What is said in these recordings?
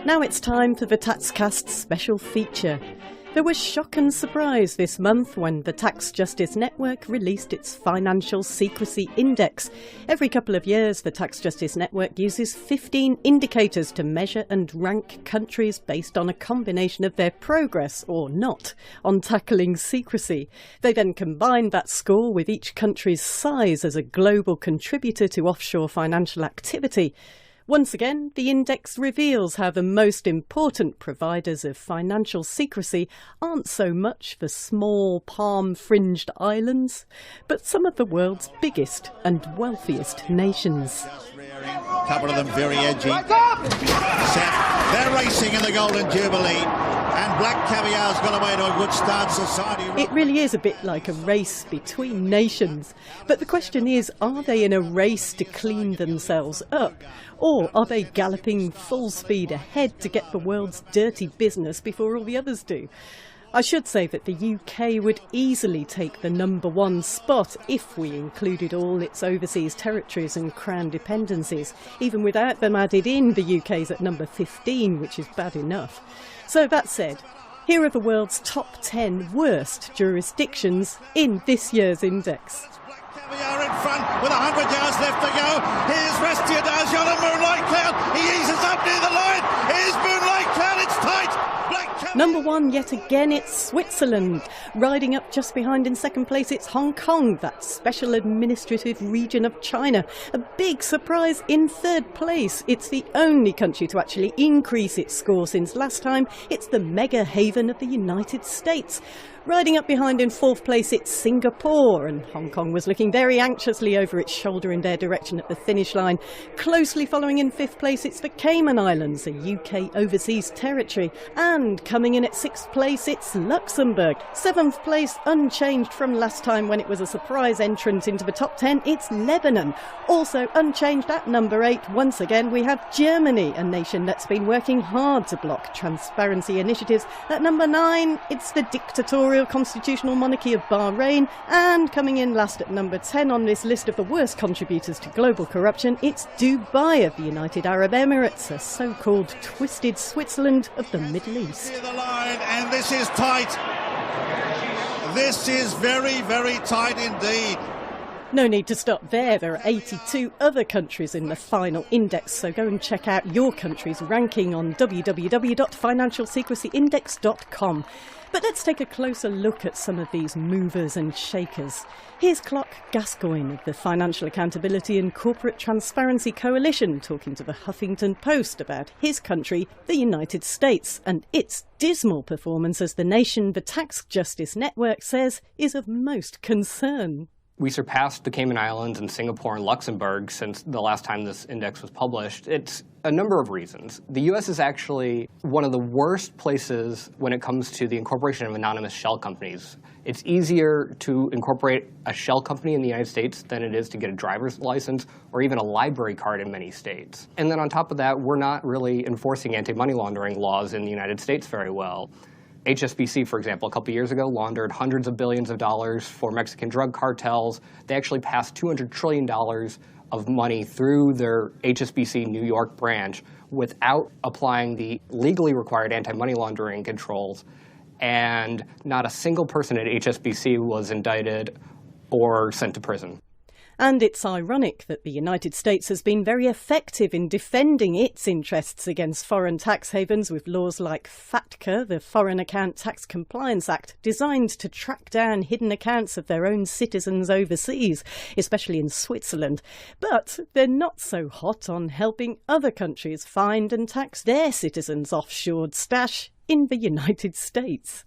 Now it's time for the TaxCast's special feature. There was shock and surprise this month when the Tax Justice Network released its Financial Secrecy Index. Every couple of years, the Tax Justice Network uses 15 indicators to measure and rank countries based on a combination of their progress, or not, on tackling secrecy. They then combine that score with each country's size as a global contributor to offshore financial activity. Once again, the index reveals how the most important providers of financial secrecy aren't so much the small, palm-fringed islands, but some of the world's biggest and wealthiest nations. A couple of them very edgy. They're racing in the Golden Jubilee, and Black Caviar's got away to a good start. Society. It really is a bit like a race between nations. But the question is, are they in a race to clean themselves up? Or are they galloping full speed ahead to get the world's dirty business before all the others do? I should say that the UK would easily take the #1 spot if we included all its overseas territories and crown dependencies. Even without them added in, the UK's at number 15, which is bad enough. So that said, here are the world's top 10 worst jurisdictions in this year's index. We are in front with 100 yards left to go. Here's Restiadaz on a Moonlight Cloud. He eases up near the line. Here's Moonlight Cloud. It's tight. #1 yet again, it's Switzerland. Riding up just behind in second place, it's Hong Kong, that special administrative region of China. A big surprise in third place. It's the only country to actually increase its score since last time. It's the mega haven of the United States. Riding up behind in fourth place, it's Singapore, and Hong Kong was looking very anxiously over its shoulder in their direction at the finish line. Closely following in fifth place, it's the Cayman Islands, a UK overseas territory. And coming in at sixth place, it's Luxembourg. Seventh place, unchanged from last time when it was a surprise entrant into the top 10, it's Lebanon. Also unchanged at number 8, once again, we have Germany, a nation that's been working hard to block transparency initiatives. At number 9, it's the dictatorial constitutional monarchy of Bahrain, and coming in last at number 10 on this list of the worst contributors to global corruption, it's Dubai of the United Arab Emirates, a so-called twisted Switzerland of the Middle East. The line, and this is tight. This is very, very tight indeed. No need to stop there. There are 82 other countries in the final index, so go and check out your country's ranking on www.financialsecrecyindex.com. But let's take a closer look at some of these movers and shakers. Here's Clark Gascoigne of the Financial Accountability and Corporate Transparency Coalition talking to the Huffington Post about his country, the United States, and its dismal performance as the nation the Tax Justice Network says is of most concern. We surpassed the Cayman Islands and Singapore and Luxembourg since the last time this index was published. It's a number of reasons. The U.S. is actually one of the worst places when it comes to the incorporation of anonymous shell companies. It's easier to incorporate a shell company in the United States than it is to get a driver's license or even a library card in many states. And then on top of that, we're not really enforcing anti-money laundering laws in the United States very well. HSBC, for example, a couple of years ago laundered hundreds of billions of dollars for Mexican drug cartels. They actually passed $200 trillion of money through their HSBC New York branch without applying the legally required anti-money laundering controls. And not a single person at HSBC was indicted or sent to prison. And it's ironic that the United States has been very effective in defending its interests against foreign tax havens with laws like FATCA, the Foreign Account Tax Compliance Act, designed to track down hidden accounts of their own citizens overseas, especially in Switzerland. But they're not so hot on helping other countries find and tax their citizens' offshored stash in the United States.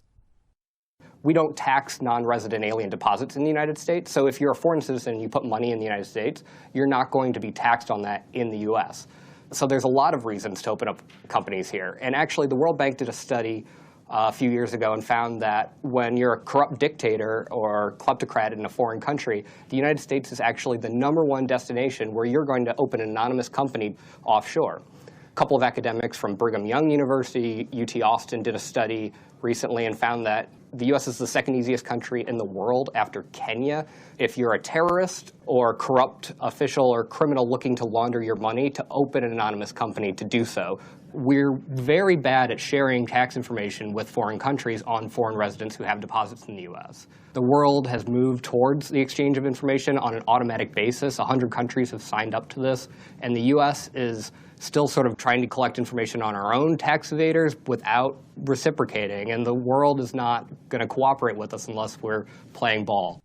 We don't tax non-resident alien deposits in the United States. So if you're a foreign citizen and you put money in the United States, you're not going to be taxed on that in the U.S. So there's a lot of reasons to open up companies here. And actually, the World Bank did a study a few years ago and found that when you're a corrupt dictator or kleptocrat in a foreign country, the United States is actually the #1 destination where you're going to open an anonymous company offshore. A couple of academics from Brigham Young University, UT Austin did a study recently and found that the U.S. is the second easiest country in the world after Kenya. If you're a terrorist or corrupt official or criminal looking to launder your money, to open an anonymous company to do so we're very bad at sharing tax information with foreign countries on foreign residents who have deposits in the U.S. The world has moved towards the exchange of information on an automatic basis. 100 countries have signed up to this, and the U.S. is still sort of trying to collect information on our own tax evaders without reciprocating, and the world is not going to cooperate with us unless we're playing ball.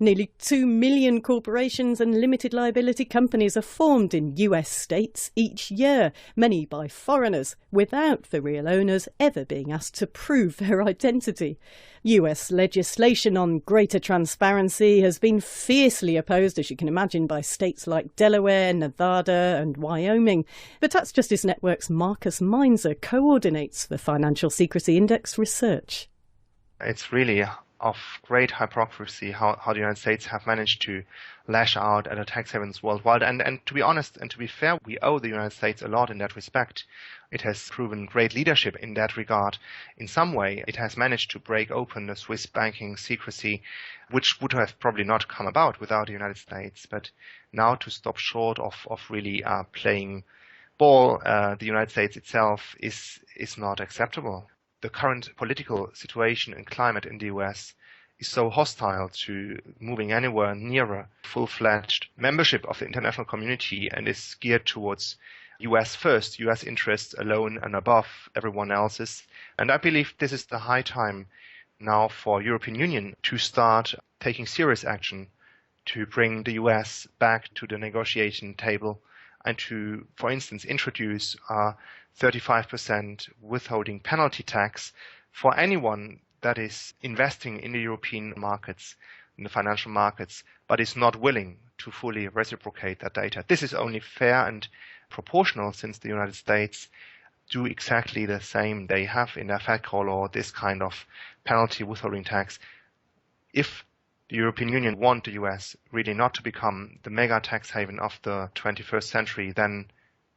Nearly 2 million corporations and limited liability companies are formed in US states each year, many by foreigners, without the real owners ever being asked to prove their identity. US legislation on greater transparency has been fiercely opposed, as you can imagine, by states like Delaware, Nevada and Wyoming. The Tax Justice Network's Markus Meinzer coordinates the Financial Secrecy Index research. It's really of great hypocrisy how the United States have managed to lash out at the tax havens worldwide. And to be honest and to be fair, we owe the United States a lot in that respect. It has proven great leadership in that regard. In some way, it has managed to break open the Swiss banking secrecy, which would have probably not come about without the United States. But now to stop short of really playing ball, the United States itself is not acceptable. The current political situation and climate in the US is so hostile to moving anywhere nearer full-fledged membership of the international community and is geared towards US first, US interests alone and above everyone else's. And I believe this is the high time now for European Union to start taking serious action to bring the US back to the negotiation table and to, for instance, introduce 35% withholding penalty tax for anyone that is investing in the European markets, in the financial markets, but is not willing to fully reciprocate that data. This is only fair and proportional since the United States do exactly the same. They have in their federal law this kind of penalty withholding tax. If the European Union want the US really not to become the mega tax haven of the 21st century, then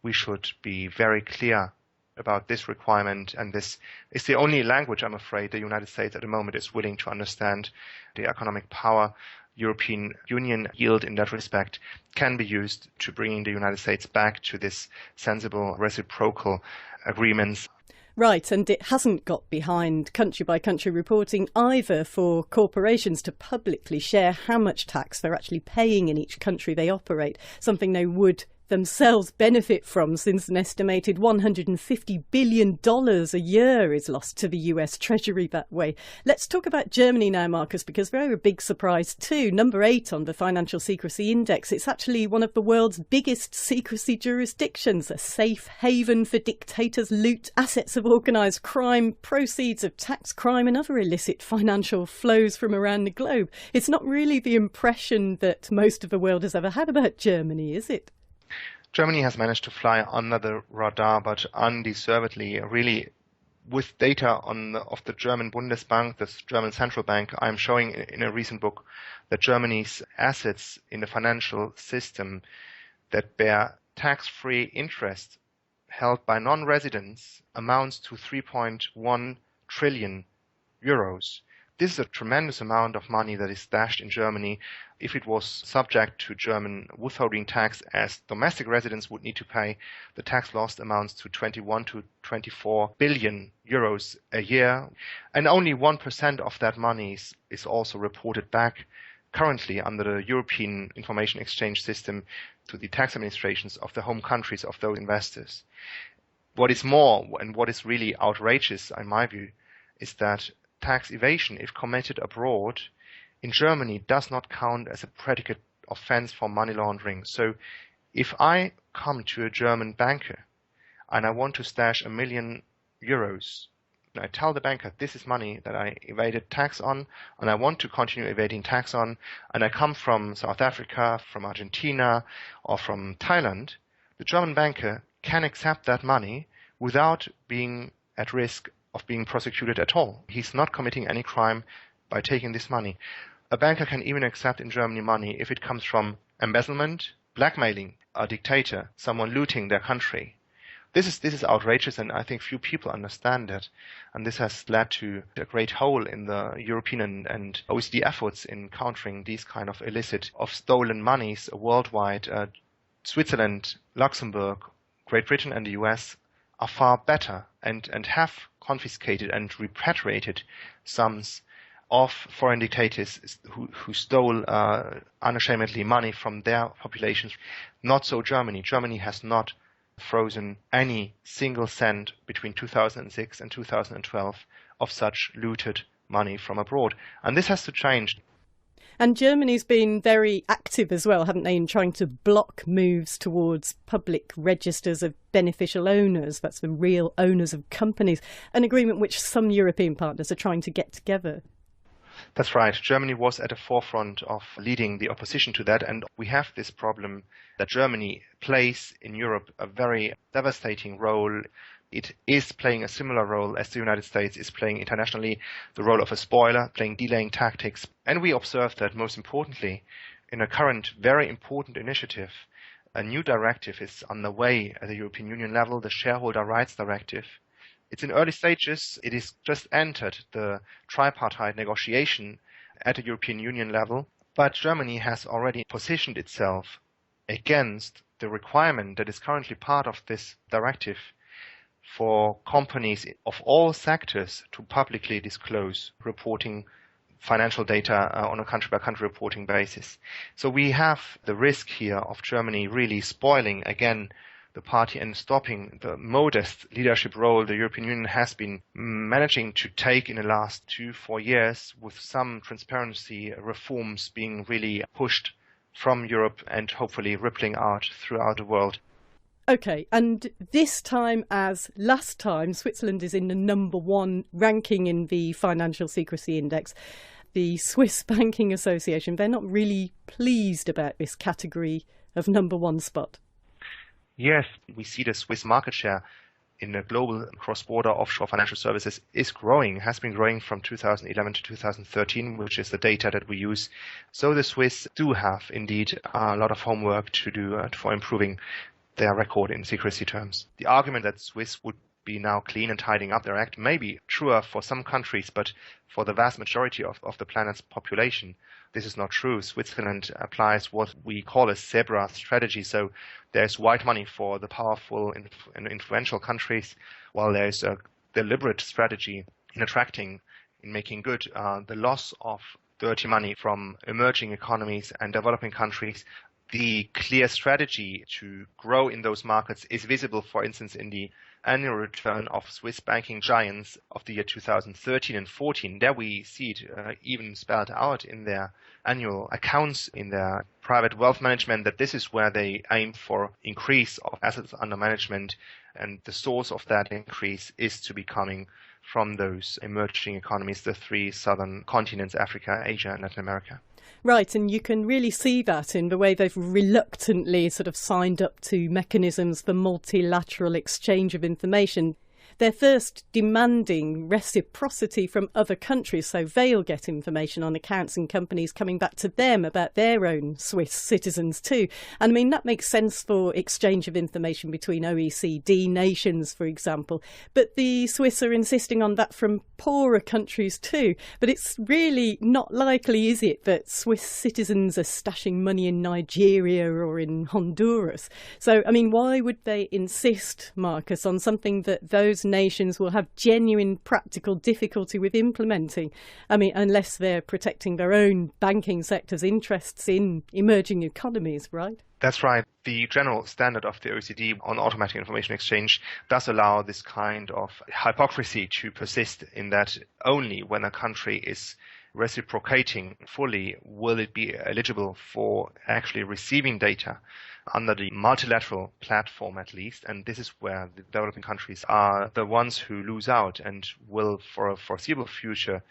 we should be very clear about this requirement, and this is the only language, I'm afraid, the United States at the moment is willing to understand. The economic power European Union yield in that respect can be used to bring the United States back to this sensible reciprocal agreements. Right, and it hasn't got behind country-by-country reporting either for corporations to publicly share how much tax they're actually paying in each country they operate, something they would themselves benefit from, since an estimated $150 billion a year is lost to the US Treasury that way. Let's talk about Germany now, Markus, because they're a big surprise too. Number 8 on the Financial Secrecy Index. It's actually one of the world's biggest secrecy jurisdictions, a safe haven for dictators' loot assets of organised crime, proceeds of tax crime and other illicit financial flows from around the globe. It's not really the impression that most of the world has ever had about Germany, is it? Germany has managed to fly under the radar, but undeservedly, really, with data of the German Bundesbank, the German central bank. I'm showing in a recent book that Germany's assets in the financial system that bear tax-free interest held by non-residents amounts to 3.1 trillion euros. This is a tremendous amount of money that is stashed in Germany. If it was subject to German withholding tax, as domestic residents would need to pay, the tax lost amounts to 21 to 24 billion euros a year. And only 1% of that money is also reported back currently under the European Information Exchange System to the tax administrations of the home countries of those investors. What is more, and what is really outrageous, in my view, is that tax evasion, if committed abroad, in Germany does not count as a predicate offense for money laundering. So if I come to a German banker and I want to stash €1 million, and I tell the banker this is money that I evaded tax on and I want to continue evading tax on, and I come from South Africa, from Argentina or from Thailand, the German banker can accept that money without being at risk of being prosecuted at all. He's not committing any crime by taking this money. A banker can even accept in Germany money if it comes from embezzlement, blackmailing a dictator, someone looting their country. This is outrageous, and I think few people understand that. And this has led to a great hole in the European and OECD efforts in countering these kind of illicit of stolen monies worldwide. Switzerland, Luxembourg, Great Britain and the US are far better and have confiscated and repatriated sums of foreign dictators who stole unashamedly money from their populations. Not so Germany. Germany has not frozen any single cent between 2006 and 2012 of such looted money from abroad. And this has to change. And Germany's been very active as well, haven't they, in trying to block moves towards public registers of beneficial owners. That's the real owners of companies, an agreement which some European partners are trying to get together. That's right. Germany was at the forefront of leading the opposition to that. And we have this problem that Germany plays in Europe a very devastating role. It is playing a similar role as the United States is playing internationally, the role of a spoiler, playing delaying tactics. And we observe that, most importantly, in a current very important initiative, a new directive is on the way at the European Union level, the Shareholder Rights Directive. It's in early stages. It is just entered the tripartite negotiation at the European Union level. But Germany has already positioned itself against the requirement that is currently part of this directive for companies of all sectors to publicly disclose reporting financial data on a country-by-country reporting basis. So we have the risk here of Germany really spoiling again the party and stopping the modest leadership role the European Union has been managing to take in the last 2-4 years, with some transparency reforms being really pushed from Europe and hopefully rippling out throughout the world. OK, and this time, as last time, Switzerland is in the number 1 ranking in the Financial Secrecy Index. The Swiss Banking Association, they're not really pleased about this category of number 1 spot. Yes, we see the Swiss market share in the global cross-border offshore financial services is growing, has been growing from 2011 to 2013, which is the data that we use. So the Swiss do have indeed a lot of homework to do for improving their record in secrecy terms. The argument that Swiss would be now clean and tidying up their act may be truer for some countries, but for the vast majority of the planet's population, this is not true. Switzerland applies what we call a zebra strategy. So there's white money for the powerful and influential countries, while there's a deliberate strategy in attracting, in making good the loss of dirty money from emerging economies and developing countries. The clear strategy to grow in those markets is visible, for instance, in the annual return of Swiss banking giants of the year 2013 and 14. There we see it even spelled out in their annual accounts, in their private wealth management, that this is where they aim for increase of assets under management. And the source of that increase is to be coming from those emerging economies, the 3 southern continents, Africa, Asia, and Latin America. Right, and you can really see that in the way they've reluctantly sort of signed up to mechanisms for multilateral exchange of information. They're first demanding reciprocity from other countries, so they'll get information on accounts and companies coming back to them about their own Swiss citizens too. And I mean, that makes sense for exchange of information between OECD nations, for example. But the Swiss are insisting on that from poorer countries too. But it's really not likely, is it, that Swiss citizens are stashing money in Nigeria or in Honduras? So, I mean, why would they insist, Markus, on something that those nations will have genuine practical difficulty with implementing? I mean, unless they're protecting their own banking sector's interests in emerging economies, right? That's right. The general standard of the OECD on automatic information exchange does allow this kind of hypocrisy to persist, in that only when a country is reciprocating fully will it be eligible for actually receiving data under the multilateral platform, at least. And this is where the developing countries are the ones who lose out, and will, for a foreseeable future,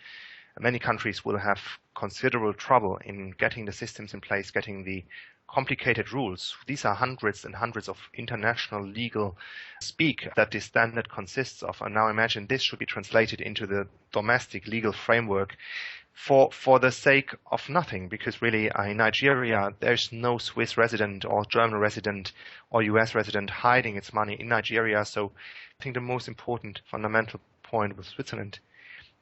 many countries will have considerable trouble in getting the systems in place, getting the complicated rules. These are hundreds and hundreds of international legal speak that this standard consists of. And now imagine this should be translated into the domestic legal framework for the sake of nothing, because really in Nigeria, there's no Swiss resident or German resident or US resident hiding its money in Nigeria. So I think the most important fundamental point with Switzerland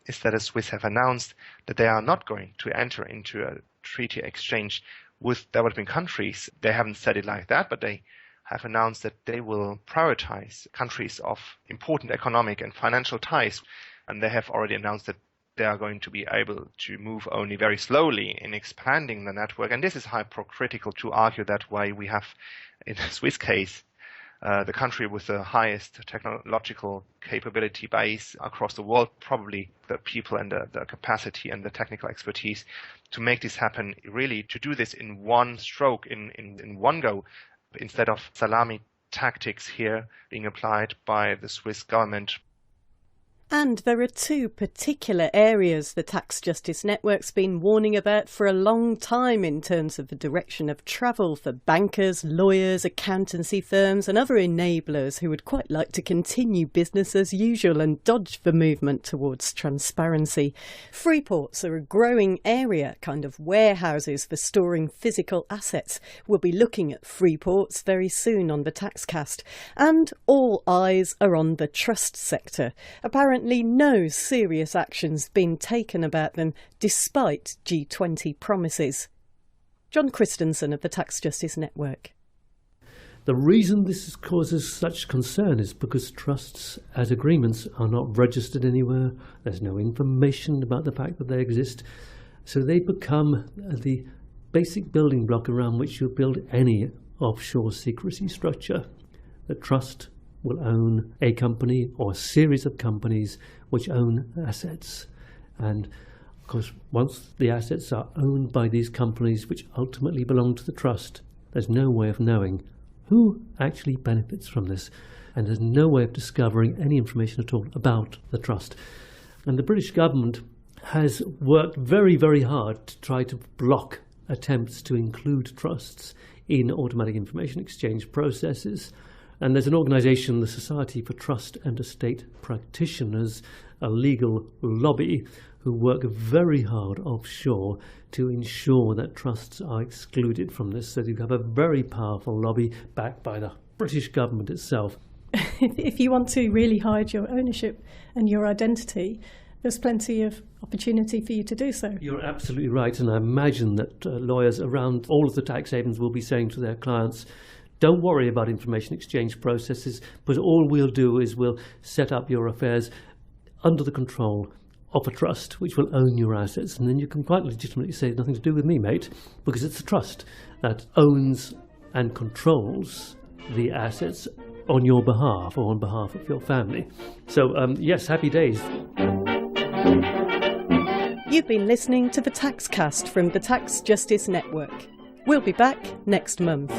is that the Swiss have announced that they are not going to enter into a treaty exchange with developing countries. They haven't said it like that, but they have announced that they will prioritize countries of important economic and financial ties. And they have already announced that they are going to be able to move only very slowly in expanding the network. And this is hypocritical to argue that way. We have, in the Swiss case, the country with the highest technological capability base across the world, probably the people and the capacity and the technical expertise to make this happen, really to do this in one stroke, in one go, instead of salami tactics here being applied by the Swiss government. And there are two particular areas the Tax Justice Network's been warning about for a long time in terms of the direction of travel for bankers, lawyers, accountancy firms and other enablers who would quite like to continue business as usual and dodge the movement towards transparency. Free ports are a growing area, kind of warehouses for storing physical assets. We'll be looking at free ports very soon on the Taxcast. And all eyes are on the trust sector. Apparently no serious action's been taken about them, despite G20 promises. John Christensen of the Tax Justice Network. The reason this causes such concern is because trusts as agreements are not registered anywhere. There's no information about the fact that they exist. So they become the basic building block around which you build any offshore secrecy structure. The trust will own a company or a series of companies which own assets. And of course, once the assets are owned by these companies which ultimately belong to the trust, there's no way of knowing who actually benefits from this. And there's no way of discovering any information at all about the trust. And the British government has worked very, very hard to try to block attempts to include trusts in automatic information exchange processes. And there's an organisation, the Society for Trust and Estate Practitioners, a legal lobby, who work very hard offshore to ensure that trusts are excluded from this. So you have a very powerful lobby backed by the British government itself. If you want to really hide your ownership and your identity, there's plenty of opportunity for you to do so. You're absolutely right. And I imagine that lawyers around all of the tax havens will be saying to their clients, don't worry about information exchange processes, but all we'll do is we'll set up your affairs under the control of a trust which will own your assets. And then you can quite legitimately say, nothing to do with me, mate, because it's a trust that owns and controls the assets on your behalf or on behalf of your family. So, yes, happy days. You've been listening to the Taxcast from the Tax Justice Network. We'll be back next month.